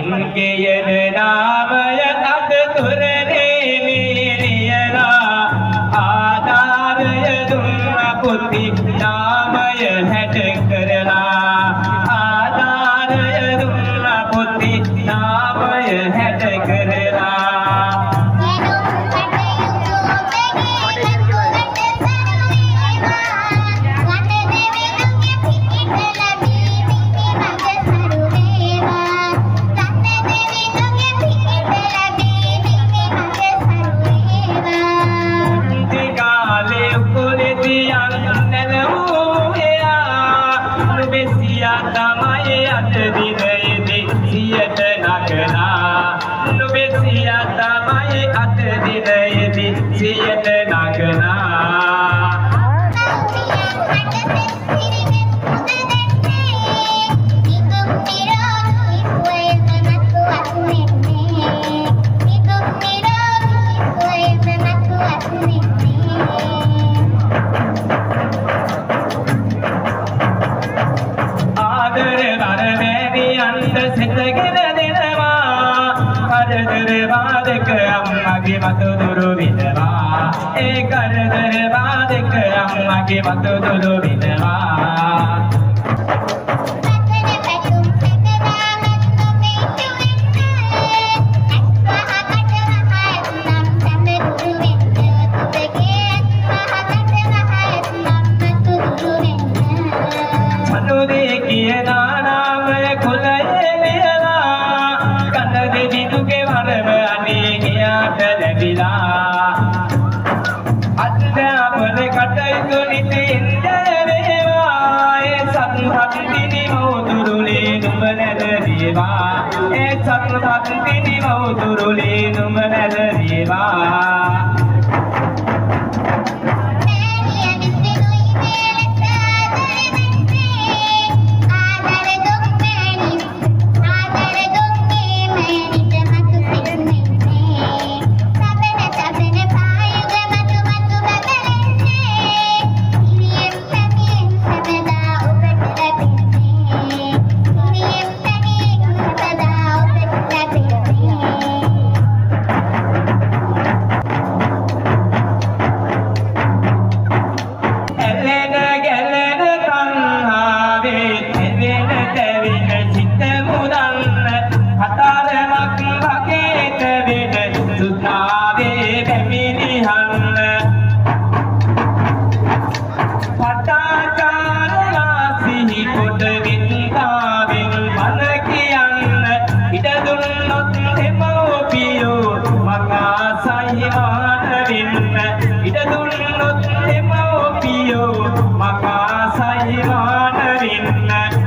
කියන නාමය අද තුරනේ මිරියලා ආදාරය දුන්න පුති නාමය හැට කරලා ආදාරය දුන්න පුති නාමය හැට කරලා තමයි අද දිනයේදී සියයට නගනා නුඹේ සියා තමයි අද දිනයේදී සියයට නගනා අම්මගේ මතු දුරු විඳවා ඒ කරදර වාදක අම්මගේ මතු දුරු විඳවා මනුදේ කියන නාමය කුලයේ ලියලා කනදෙ විදුගේ වරම අනේ ගියාට ලැබිලා අත්දැපන කටයුතු නිතින් වේවා ඒ සත්පත් දිනි මොදුරුලේ නුඹ නැදේවා ඒ සත්පත් දිනි මොදුරුලේ නුඹ නැදේවා ඉඩ දුන්නොත් එමෝපියෝ මකා සයිවාන වෙන්න